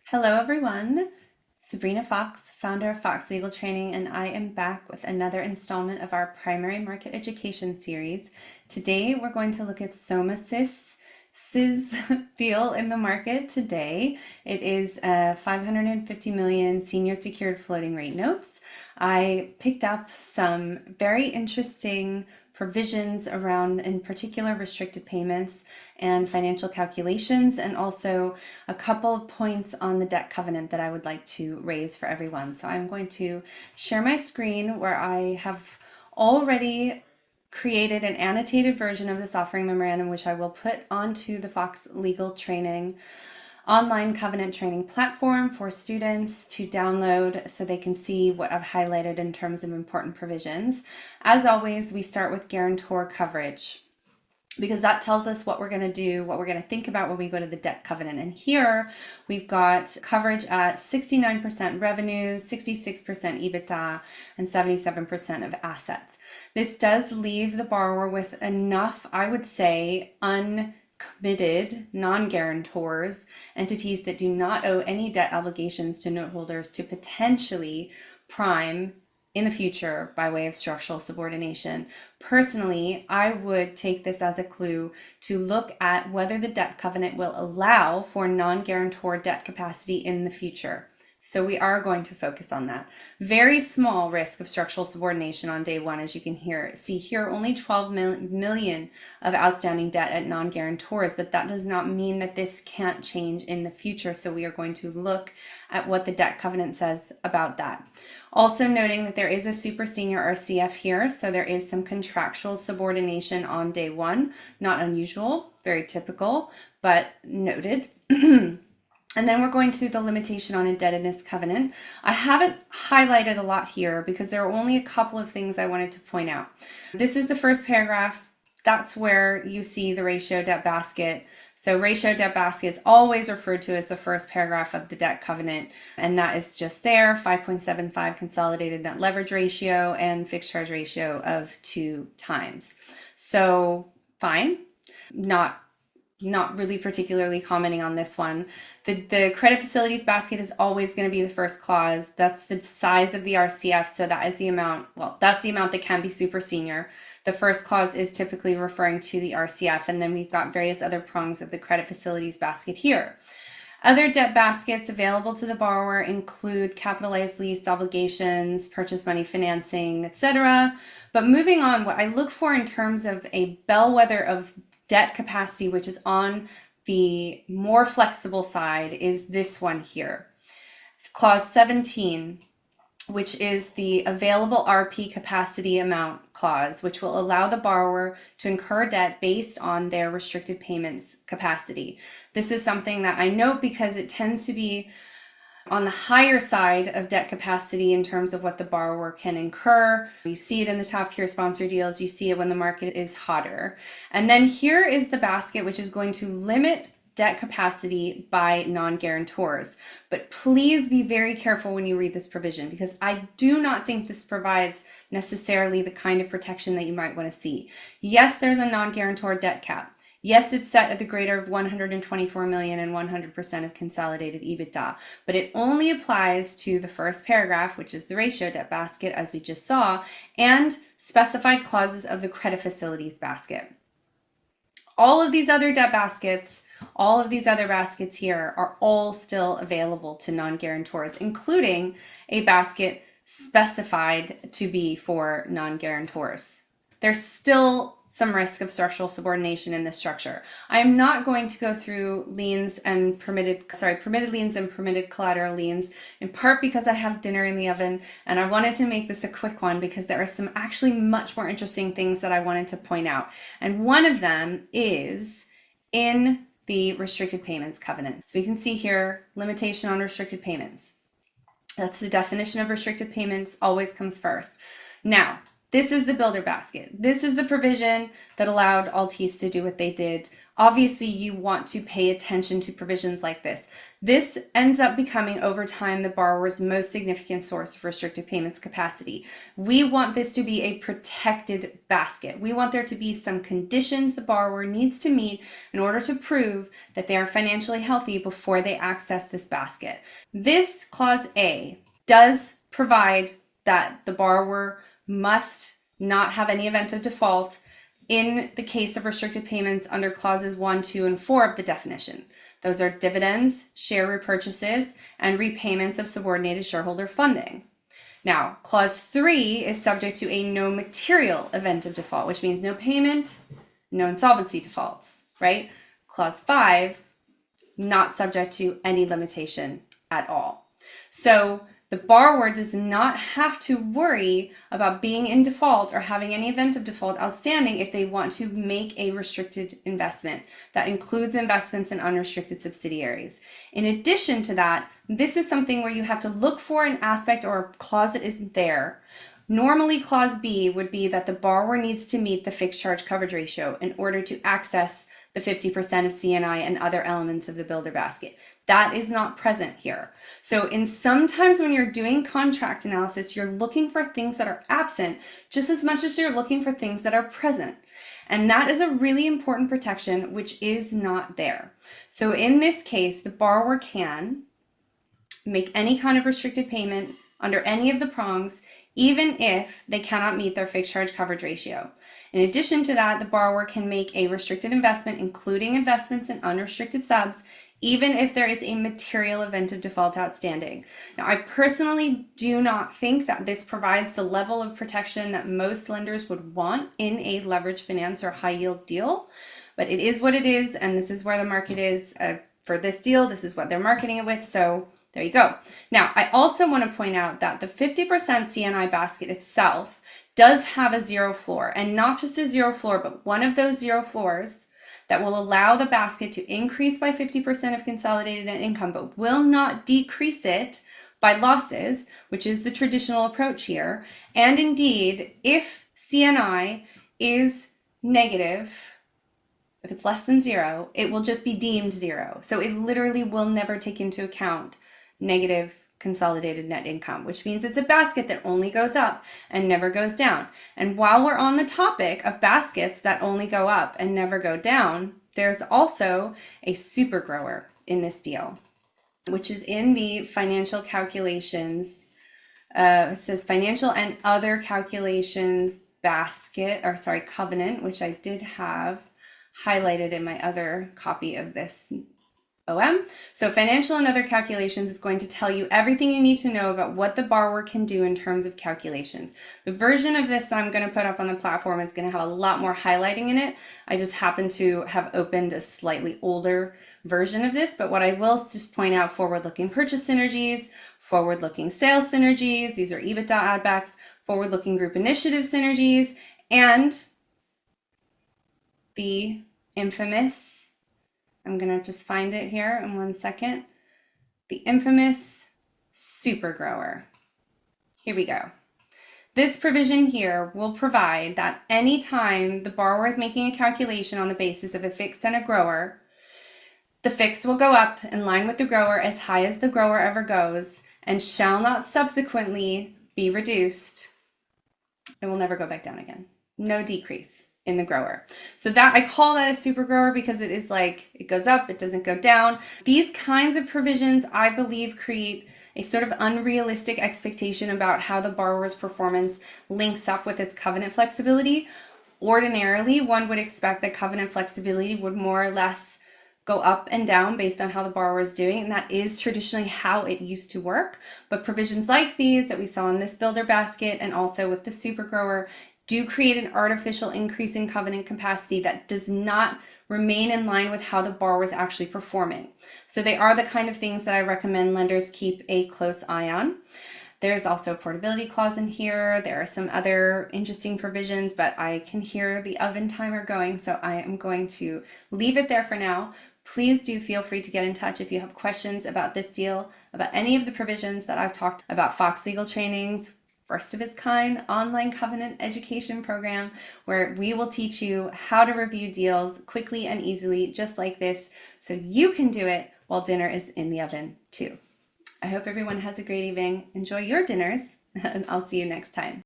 Hello, everyone. Sabrina Fox, founder of Fox Legal Training, and I am back with another installment of our primary market education series. Today, we're going to look at Somacis' deal in the market today. It is 550 million senior secured floating rate notes. I picked up some very interesting provisions around, in particular, restricted payments and financial calculations, and also a couple of points on the debt covenant that I would like to raise for everyone. So I'm going to share my screen where I have already created an annotated version of this offering memorandum, which I will put onto the Fox Legal Training online covenant training platform for students to download so they can see what I've highlighted in terms of important provisions. As always, we start with guarantor coverage, because that tells us what we're going to do, what we're going to think about when we go to the debt covenant. And here we've got coverage at 69% revenues, 66% EBITDA, and 77% of assets. This does leave the borrower with enough, I would say, uncommitted non-guarantors, entities that do not owe any debt obligations to note holders, to potentially prime in the future by way of structural subordination. Personally, I would take this as a clue to look at whether the debt covenant will allow for non-guarantor debt capacity in the future. So we are going to focus on that. Very small risk of structural subordination on day one, as you can see here, only 12 million of outstanding debt at non-guarantors, but that does not mean that this can't change in the future. So we are going to look at what the debt covenant says about that. Also noting that there is a super senior RCF here, so there is some contractual subordination on day one. Not unusual, very typical, but noted. And then we're going to the limitation on indebtedness covenant. I haven't highlighted a lot here because there are only a couple of things I wanted to point out. This is the first paragraph. That's where you see the ratio debt basket. So ratio debt basket is always referred to as the first paragraph of the debt covenant. And that is just there, 5.75 consolidated net leverage ratio and fixed charge ratio of 2 times. So fine, not really particularly commenting on this one. The credit facilities basket is always going to be the first clause. That's the size of the RCF. So that is the amount, well, that's the amount that can be super senior. The first clause is typically referring to the RCF. And then we've got various other prongs of the credit facilities basket here. Other debt baskets available to the borrower include capitalized lease obligations, purchase money financing, etc. But moving on, what I look for in terms of a bellwether of debt capacity, which is on the more flexible side, is this one here. Clause 17, which is the available RP capacity amount clause, which will allow the borrower to incur debt based on their restricted payments capacity. This is something that I note because it tends to be on the higher side of debt capacity in terms of what the borrower can incur. You see it in the top tier sponsor deals. You see it when the market is hotter. And then here is the basket, which is going to limit debt capacity by non-guarantors. But please be very careful when you read this provision, because I do not think this provides necessarily the kind of protection that you might want to see. Yes, there's a non-guarantor debt cap. Yes, it's set at the greater of 124 million and 100% of consolidated EBITDA, but it only applies to the first paragraph, which is the ratio debt basket, as we just saw, and specified clauses of the credit facilities basket. All of these other debt baskets, all of these other baskets here are all still available to non-guarantors, including a basket specified to be for non-guarantors. There's still some risk of structural subordination in this structure. I am not going to go through liens and permitted liens and permitted collateral liens, in part because I have dinner in the oven, and I wanted to make this a quick one because there are some actually much more interesting things that I wanted to point out. And one of them is in the restricted payments covenant. So you can see here, limitation on restricted payments. That's the definition of restricted payments, always comes first. Now, This is the builder basket. This is the provision that allowed Altice to do what they did. Obviously, you want to pay attention to provisions like this. This ends up becoming, over time, the borrower's most significant source of restricted payments capacity. We want this to be a protected basket. We want there to be some conditions the borrower needs to meet in order to prove that they are financially healthy before they access this basket. This clause A does provide that the borrower must not have any event of default in the case of restricted payments under clauses 1, 2, and 4 of the definition. Those are dividends, share repurchases, and repayments of subordinated shareholder funding. Now, clause 3 is subject to a no material event of default, which means no payment, no insolvency defaults, right? Clause 5, not subject to any limitation at all. So the borrower does not have to worry about being in default or having any event of default outstanding if they want to make a restricted investment. That includes investments in unrestricted subsidiaries. In addition to that, this is something where you have to look for an aspect or a clause that isn't there. Normally, clause B would be that the borrower needs to meet the fixed charge coverage ratio in order to access the 50% of CNI and other elements of the builder basket. That is not present here. So sometimes when you're doing contract analysis, you're looking for things that are absent just as much as you're looking for things that are present. And that is a really important protection, which is not there. So in this case, the borrower can make any kind of restricted payment under any of the prongs, even if they cannot meet their fixed charge coverage ratio. In addition to that, the borrower can make a restricted investment, including investments in unrestricted subs, even if there is a material event of default outstanding. Now, I personally do not think that this provides the level of protection that most lenders would want in a leverage finance or high yield deal, but it is what it is, and this is where the market is for this deal. This is what they're marketing it with, so there you go. Now, I also want to point out that the 50% CNI basket itself does have a zero floor, and not just a zero floor, but one of those zero floors that will allow the basket to increase by 50% of consolidated net income, but will not decrease it by losses, which is the traditional approach here. And indeed, if CNI is negative, if it's less than zero, it will just be deemed zero. So it literally will never take into account negative consolidated net income, which means it's a basket that only goes up and never goes down. And while we're on the topic of baskets that only go up and never go down, there's also a super grower in this deal, which is in the financial calculations. It says financial and other calculations basket, or sorry, covenant, which I did have highlighted in my other copy of this OM. So financial and other calculations is going to tell you everything you need to know about what the borrower can do in terms of calculations. The version of this that I'm going to put up on the platform is going to have a lot more highlighting in it. I just happen to have opened a slightly older version of this, but what I will just point out: forward-looking purchase synergies, forward-looking sales synergies, these are EBITDA add-backs, forward-looking group initiative synergies, and the infamous, I'm going to just find it here in 1 second, the infamous super grower. Here we go. This provision here will provide that anytime the borrower is making a calculation on the basis of a fixed and a grower, the fixed will go up in line with the grower as high as the grower ever goes and shall not subsequently be reduced. It will never go back down again. No decrease in the grower. So that, I call that a super grower because it is like, it goes up, it doesn't go down. These kinds of provisions, I believe, create a sort of unrealistic expectation about how the borrower's performance links up with its covenant flexibility. Ordinarily, one would expect that covenant flexibility would more or less go up and down based on how the borrower is doing, and that is traditionally how it used to work. But provisions like these that we saw in this builder basket and also with the super grower do create an artificial increase in covenant capacity that does not remain in line with how the borrower is actually performing. So they are the kind of things that I recommend lenders keep a close eye on. There's also a portability clause in here. There are some other interesting provisions, but I can hear the oven timer going, so I am going to leave it there for now. Please do feel free to get in touch if you have questions about this deal, about any of the provisions that I've talked about, Fox Legal Trainings, first of its kind online covenant education program where we will teach you how to review deals quickly and easily, just like this, so you can do it while dinner is in the oven too. I hope everyone has a great evening. Enjoy your dinners, and I'll see you next time.